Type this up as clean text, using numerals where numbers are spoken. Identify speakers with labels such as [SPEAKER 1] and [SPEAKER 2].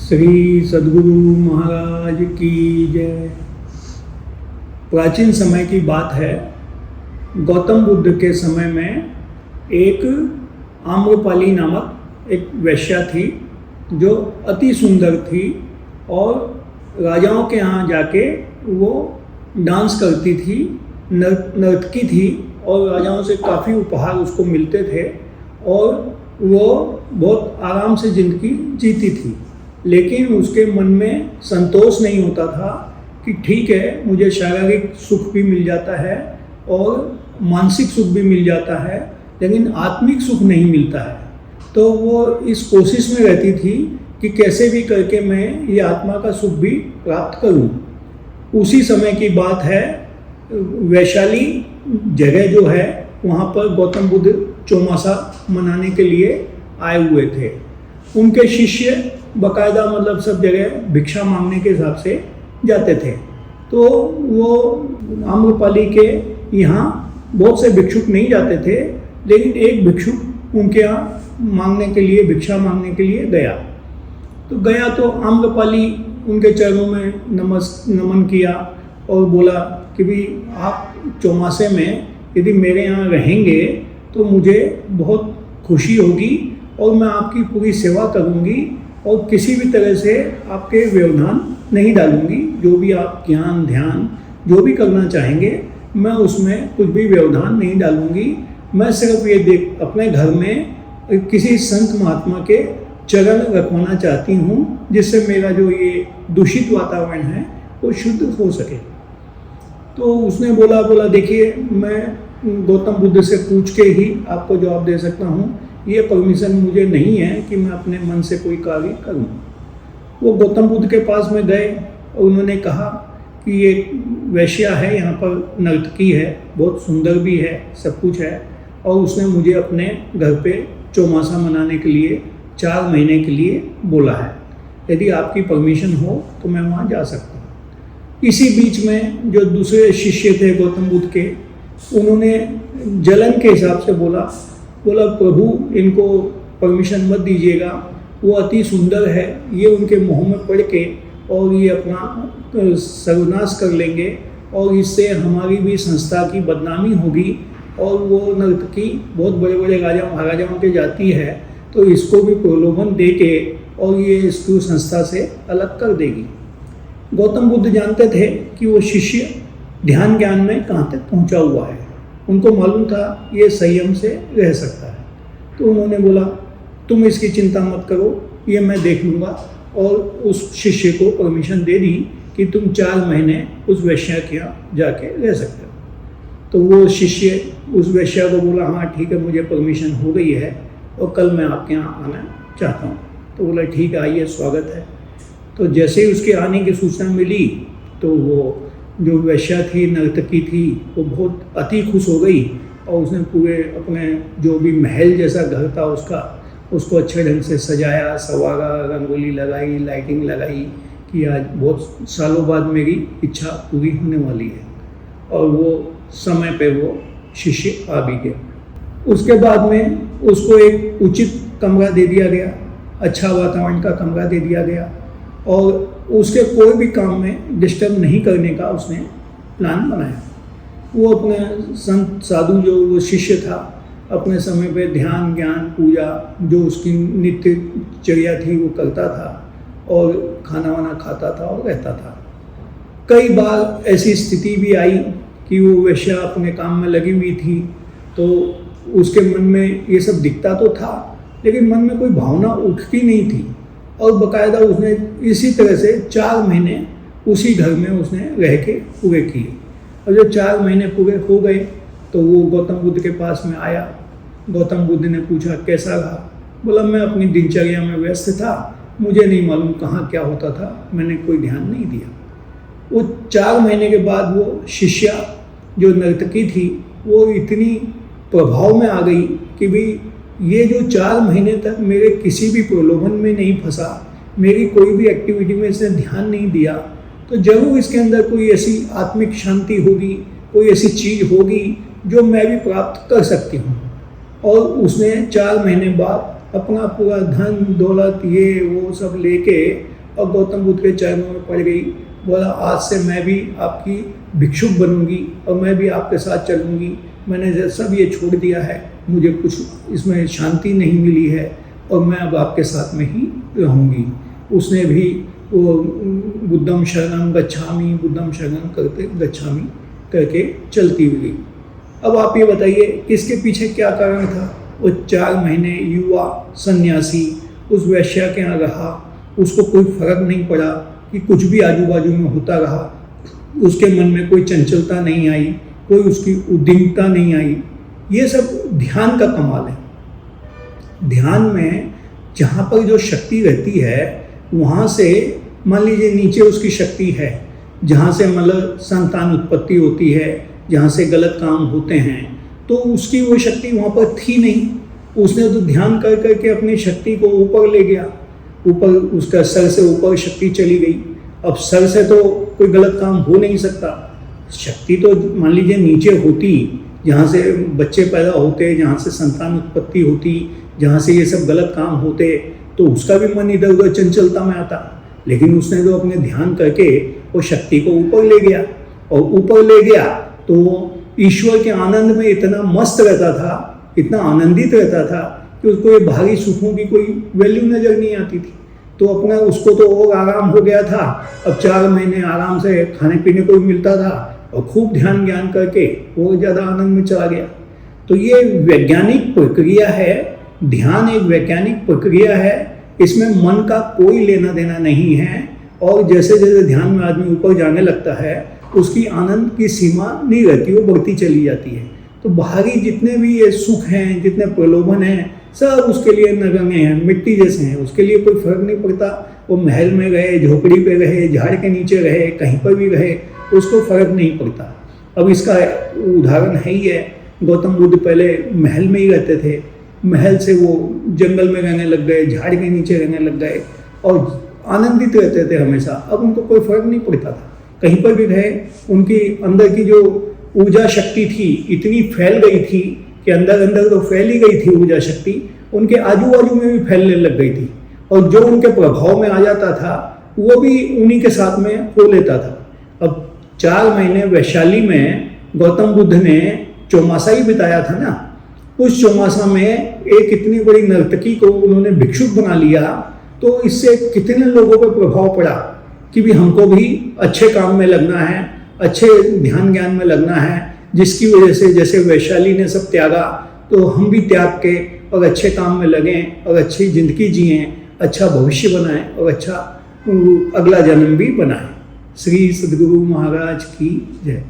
[SPEAKER 1] श्री सद्गुरु महाराज की जय। प्राचीन समय की बात है। गौतम बुद्ध के समय में एक आम्रपाली नामक एक वेश्या थी जो अति सुंदर थी और राजाओं के यहाँ जाके वो डांस करती थी, नर्तकी थी और राजाओं से काफ़ी उपहार उसको मिलते थे और वो बहुत आराम से ज़िंदगी जीती थी। लेकिन उसके मन में संतोष नहीं होता था कि ठीक है, मुझे शारीरिक सुख भी मिल जाता है और मानसिक सुख भी मिल जाता है, लेकिन आत्मिक सुख नहीं मिलता है। तो वो इस कोशिश में रहती थी कि कैसे भी करके मैं ये आत्मा का सुख भी प्राप्त करूं। उसी समय की बात है, वैशाली जगह जो है वहाँ पर गौतम बुद्ध चौमासा मनाने के लिए आए हुए थे। उनके शिष्य बाकायदा मतलब सब जगह भिक्षा मांगने के हिसाब से जाते थे। तो वो आम्रपाली के यहाँ बहुत से भिक्षुक नहीं जाते थे, लेकिन एक भिक्षुक उनके यहाँ मांगने के लिए, भिक्षा मांगने के लिए गया। तो आम्रपाली उनके चरणों में नमन किया और बोला कि भाई आप चौमासे में यदि मेरे यहाँ रहेंगे तो मुझे बहुत खुशी होगी और मैं आपकी पूरी सेवा करूँगी और किसी भी तरह से आपके व्यवधान नहीं डालूंगी। जो भी आप ज्ञान ध्यान जो भी करना चाहेंगे मैं उसमें कुछ भी व्यवधान नहीं डालूंगी। मैं सिर्फ ये अपने घर में किसी संत महात्मा के चरण रखवाना चाहती हूँ, जिससे मेरा जो ये दूषित वातावरण है वो शुद्ध हो सके। तो उसने बोला देखिए, मैं गौतम बुद्ध से पूछ के ही आपको जवाब दे सकता हूँ। ये परमिशन मुझे नहीं है कि मैं अपने मन से कोई कार्य करूं। वो गौतम बुद्ध के पास में गए और उन्होंने कहा कि ये वेश्या है, यहाँ पर नर्तकी है, बहुत सुंदर भी है, सब कुछ है, और उसने मुझे अपने घर पे चौमासा मनाने के लिए 4 महीने के लिए बोला है। यदि आपकी परमिशन हो तो मैं वहाँ जा सकता हूँ। इसी बीच में जो दूसरे शिष्य थे गौतम बुद्ध के, उन्होंने जलन के हिसाब से बोला प्रभु इनको परमिशन मत दीजिएगा, वो अति सुंदर है, ये उनके मुँह में पड़ के और ये अपना सर्वनाश कर लेंगे और इससे हमारी भी संस्था की बदनामी होगी और वो नर्तकी बहुत बड़े बड़े राजा महाराजाओं के जाती है, तो इसको भी प्रलोभन दे के और ये इसको संस्था से अलग कर देगी। गौतम बुद्ध जानते थे कि वो शिष्य ध्यान ज्ञान में कहाँ तक पहुँचा हुआ है। उनको मालूम था ये संयम से रह सकता है। तो उन्होंने बोला तुम इसकी चिंता मत करो, ये मैं देख लूँगा, और उस शिष्य को परमिशन दे दी कि तुम 4 महीने उस वेश्या के यहाँ जाके रह सकते हो। तो वो शिष्य उस वेश्या को बोला हाँ ठीक है, मुझे परमिशन हो गई है और कल मैं आपके यहाँ आना चाहता हूँ। तो बोला ठीक है, आइए, स्वागत है। तो जैसे ही उसके आने की सूचना मिली तो वो जो वेश्या थी, नर्तकी थी, वो बहुत अति खुश हो गई और उसने पूरे अपने जो भी महल जैसा घर था उसको अच्छे ढंग से सजाया, संवारा, रंगोली लगाई, लाइटिंग लगाई कि आज बहुत सालों बाद मेरी इच्छा पूरी होने वाली है। और वो समय पे वो शिष्य आ भी गया। उसके बाद में उसको एक उचित कमरा दे दिया गया, अच्छा वातावरण का कमरा दे दिया गया और उसके कोई भी काम में डिस्टर्ब नहीं करने का उसने प्लान बनाया। वो अपने संत साधु जो वो शिष्य था, अपने समय पे ध्यान ज्ञान पूजा जो उसकी नित्य चर्या थी वो करता था और खाना वाना खाता था और रहता था। कई बार ऐसी स्थिति भी आई कि वो वेश्या अपने काम में लगी हुई थी, तो उसके मन में ये सब दिखता तो था, लेकिन मन में कोई भावना उठती नहीं थी और बाकायदा उसने इसी तरह से 4 महीने उसी घर में उसने रह के पूरे किए। और जब 4 महीने पूरे हो गए तो वो गौतम बुद्ध के पास में आया। गौतम बुद्ध ने पूछा कैसा रहा? बोला मैं अपनी दिनचर्या में व्यस्त था, मुझे नहीं मालूम कहाँ क्या होता था, मैंने कोई ध्यान नहीं दिया। वो 4 महीने के बाद वो शिष्या जो नर्तकी थी वो इतनी प्रभाव में आ गई कि भाई ये जो 4 महीने तक मेरे किसी भी प्रलोभन में नहीं फंसा, मेरी कोई भी एक्टिविटी में इसने ध्यान नहीं दिया, तो जरूर इसके अंदर कोई ऐसी आत्मिक शांति होगी, कोई ऐसी चीज़ होगी जो मैं भी प्राप्त कर सकती हूँ। और उसने 4 महीने बाद अपना पूरा धन दौलत ये वो सब लेके और गौतम बुद्ध के चरणों में पड़ गई। बोला आज से मैं भी आपकी भिक्षुक बनूंगी और मैं भी आपके साथ चलूंगी। मैंने सब ये छोड़ दिया है, मुझे कुछ इसमें शांति नहीं मिली है और मैं अब आपके साथ में ही रहूँगी। उसने भी वो बुद्धम शरणम गच्छामि, बुद्धम शरणम करते गच्छामि करके चलती हुई। अब आप ये बताइए इसके पीछे क्या कारण था। वो 4 महीने युवा सन्यासी उस वैश्या के यहाँ रहा, उसको कोई फर्क नहीं पड़ा कि कुछ भी आजू बाजू में होता रहा, उसके मन में कोई चंचलता नहीं आई, कोई उसकी उद्दीमता नहीं आई। ये सब ध्यान का कमाल है। ध्यान में जहाँ पर जो शक्ति रहती है वहाँ से मान लीजिए नीचे उसकी शक्ति है, जहाँ से मतलब संतान उत्पत्ति होती है, जहाँ से गलत काम होते हैं, तो उसकी वो शक्ति वहाँ पर थी नहीं। उसने तो ध्यान कर करके अपनी शक्ति को ऊपर ले गया, ऊपर उसका सर से ऊपर शक्ति चली गई। अब सर से तो कोई गलत काम हो नहीं सकता। शक्ति तो मान लीजिए नीचे होती, जहाँ से बच्चे पैदा होते, जहाँ से संतान उत्पत्ति होती, जहाँ से ये सब गलत काम होते, तो उसका भी मन इधर उधर चंचलता में आता। लेकिन उसने तो अपने ध्यान करके वो शक्ति को ऊपर ले गया, और ऊपर ले गया तो ईश्वर के आनंद में इतना मस्त रहता था, इतना आनंदित रहता था कि उसको ये बाहरी सुखों की कोई वैल्यू नज़र नहीं आती थी। तो अपना उसको तो और आराम हो गया था। अब 4 महीने आराम से खाने पीने को भी मिलता था और खूब ध्यान ज्ञान करके और ज़्यादा आनंद में चला गया। तो ये वैज्ञानिक प्रक्रिया है, ध्यान एक वैज्ञानिक प्रक्रिया है, इसमें मन का कोई लेना देना नहीं है। और जैसे जैसे ध्यान में आदमी ऊपर जाने लगता है उसकी आनंद की सीमा नहीं रहती, वो बढ़ती चली जाती है। तो बाहरी जितने भी ये सुख हैं, जितने प्रलोभन हैं, सब उसके लिए नगण्य हैं, मिट्टी जैसे हैं, उसके लिए कोई फर्क नहीं पड़ता। वो महल में रहे, झोपड़ी पे रहे, झाड़ के नीचे रहे, कहीं पर भी रहे, उसको फर्क नहीं पड़ता। अब इसका उदाहरण है ही है, गौतम बुद्ध पहले महल में ही रहते थे, महल से वो जंगल में रहने लग गए, झाड़ के नीचे रहने लग गए और आनंदित रहते थे हमेशा। अब उनको कोई फर्क नहीं पड़ता था, कहीं पर भी रहे। उनकी अंदर की जो ऊर्जा शक्ति थी इतनी फैल गई थी कि अंदर अंदर तो फैल ही गई थी ऊर्जा शक्ति, उनके आजू बाजू में भी फैलने लग गई थी। और जो उनके प्रभाव में आ जाता था वो भी उन्हीं के साथ में हो लेता था। अब 4 महीने वैशाली में गौतम बुद्ध ने चौमासा ही बिताया था ना। उस चौमासा में एक इतनी बड़ी नर्तकी को उन्होंने भिक्षुक बना लिया, तो इससे कितने लोगों पर प्रभाव पड़ा कि भी हमको भी अच्छे काम में लगना है, अच्छे ध्यान ज्ञान में लगना है, जिसकी वजह से जैसे वैशाली ने सब त्यागा तो हम भी त्याग के और अच्छे काम में लगें और अच्छी ज़िंदगी जिएं, अच्छा भविष्य बनाएं और अच्छा अगला जन्म भी बनाएं। श्री सद्गुरु महाराज की जय।